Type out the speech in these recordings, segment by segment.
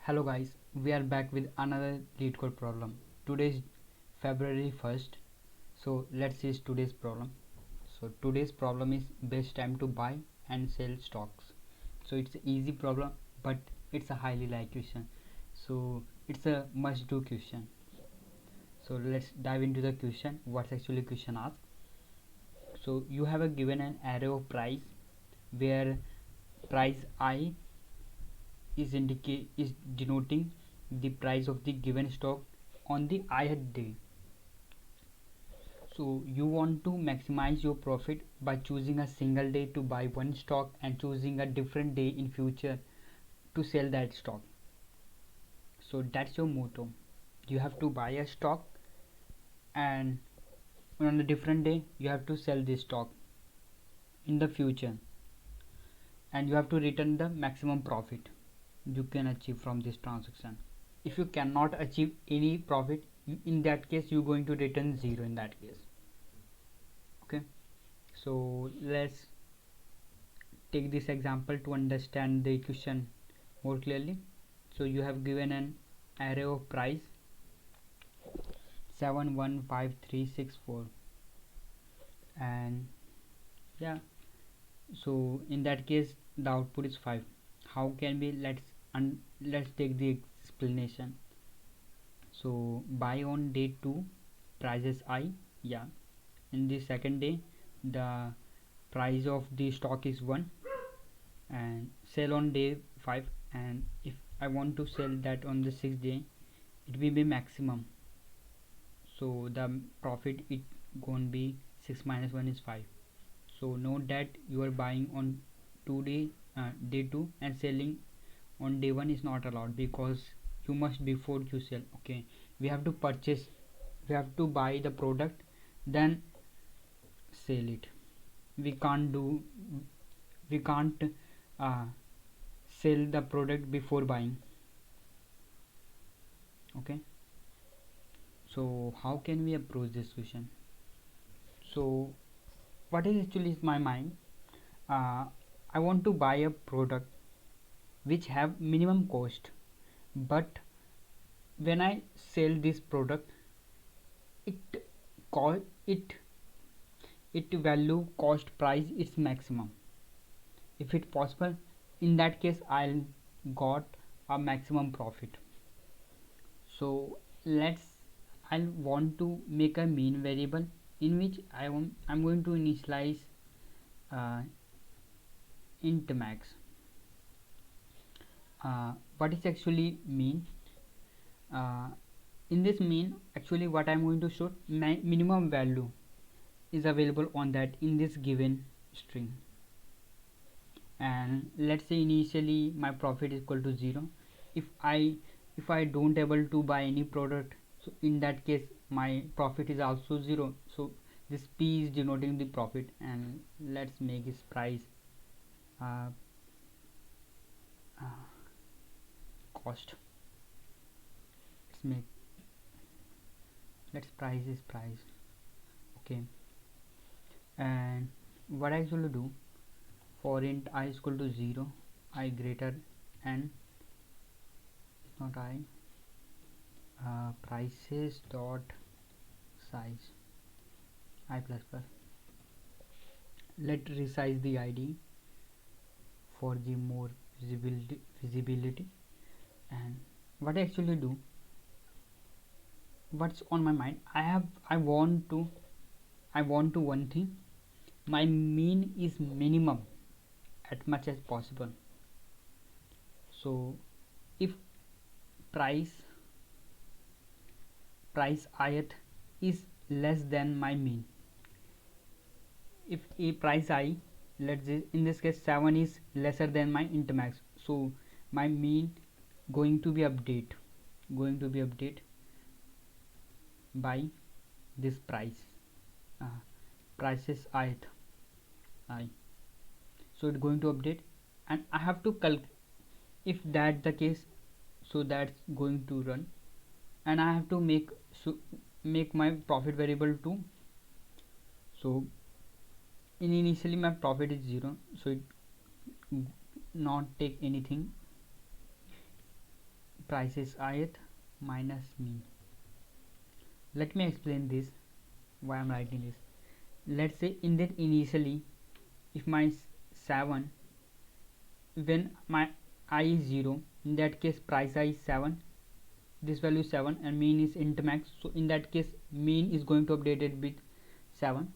Hello guys, we are back with another Leetcode problem. Today is February 1st, so let's see today's problem. So today's problem is best time to buy and sell stocks. So it's an easy problem, but it's a highly liked question. So it's a must do question. So let's dive into the question. What's actually question asked? So you have a given an array of price where price I is denoting the price of the given stock on the ith day. So you want to maximize your profit by choosing a single day to buy one stock and choosing a different day in future to sell that stock. So that's your motto. You have to buy a stock and on a different day you have to sell this stock in the future, and you have to return the maximum profit you can achieve from this transaction. If you cannot achieve any profit, in that case you're going to return 0 in that case. Okay, so let's take this example to understand the equation more clearly. So you have given an array of price 715364, and yeah, so in that case the output is 5. How can we let's take the explanation. So buy on day 2 prices I, yeah, in the second day the price of the stock is 1, and sell on day 5, and if I want to sell that on the 6th day it will be maximum, so the profit it gonna be 6 minus 1 is 5. So note that you are buying on day 2 and selling on day 1 is not allowed, because you must before you sell. Okay, we have to purchase, we have to buy the product then sell it. We can't do, we can't uh, sell the product before buying. Okay, so how can we approach this question? So what is actually is my mind, I want to buy a product which have minimum cost, but when I sell this product it call it value cost price its maximum. If it's possible, in that case I'll got a maximum profit. So I'll want to make a mean variable in which I'm going to initialize uh, int max. What is actually mean? uh, in this mean, actually what I'm going to show, minimum value is available on that in this given string, and let's say initially my profit is equal to 0. If I don't able to buy any product, so in that case my profit is also 0. So this p is denoting the profit, and let's make its price uh, uh, cost. Let's price is price. Okay, and what I usually do, for int I is equal to 0, I greater n, not I, prices dot size I plus plus. Let resize the id for the more visibility. And what I actually do, what's on my mind, I want to one thing, my mean is minimum as much as possible. So if price ith is less than my mean, if a price I, let's say in this case 7 is lesser than my int max, so my mean going to be update by this price, prices ith I, so it's going to update, and I have to if that the case, so that's going to run, and I have to make my profit variable too. So initially my profit is 0, so it not take anything price is ith minus mean. Let me explain this, why I'm writing this. Let's say in that initially, if my 7, when my I is 0, in that case price I is 7, this value is 7 and mean is int max, so in that case mean is going to update it with 7.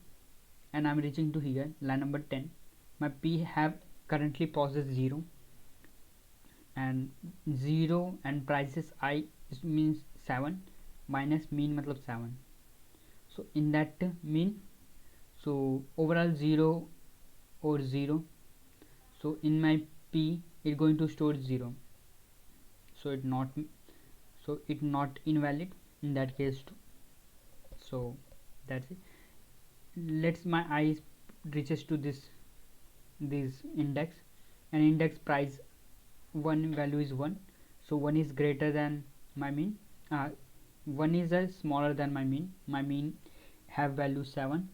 And I'm reaching to here, line number 10, my p have currently possess 0, and 0 and prices I means 7 minus mean matlab 7. So in that mean, so overall 0 or 0, so in my p it going to store 0, so it not invalid in that case too. So that's it. Let's my I reaches to this index, and index price 1 value is 1, so 1 is greater than my mean, 1 is smaller than my mean have value 7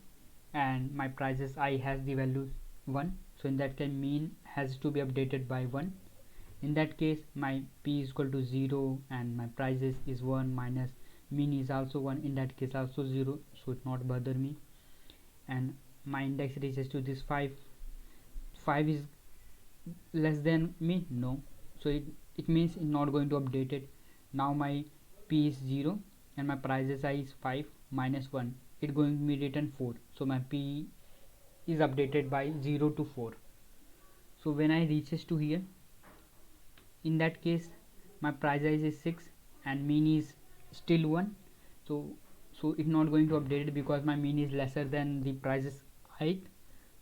and my prices I has the value 1, so in that case mean has to be updated by 1. In that case my p is equal to 0 and my prices is 1 minus mean is also 1, in that case also 0, so it not bother me. And my index reaches to this 5 is less than mean, no, so it means it's not going to update it. Now my p is 0 and my prices I is 5 minus 1, it going to be written 4, so my p is updated by 0 to 4. So when I reaches to here, in that case my price is 6 and mean is still 1, so it's not going to update it because my mean is lesser than the prices height.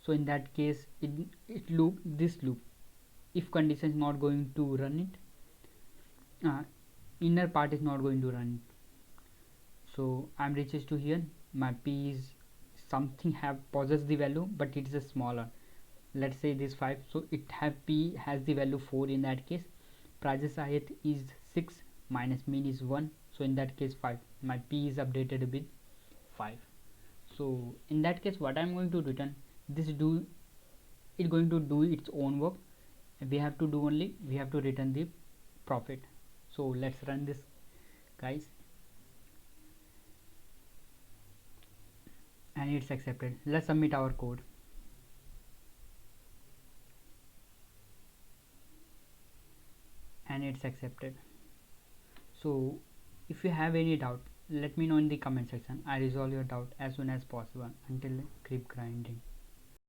So in that case it loop this loop, if condition is not going to run it, inner part is not going to run it. So I'm reaches to here, my p is something have possess the value but it is a smaller, let's say this 5, so it have p has the value 4, in that case prices height is 6 minus mean is 1, so in that case 5, my p is updated with 5. So in that case what I'm going to return, this do it going to do its own work, we have to do only we have to return the profit. So let's run this, guys, and it's accepted. Let's submit our code. And it's accepted. So if you have any doubt, let me know in the comment section. I resolve your doubt as soon as possible. Until keep grinding.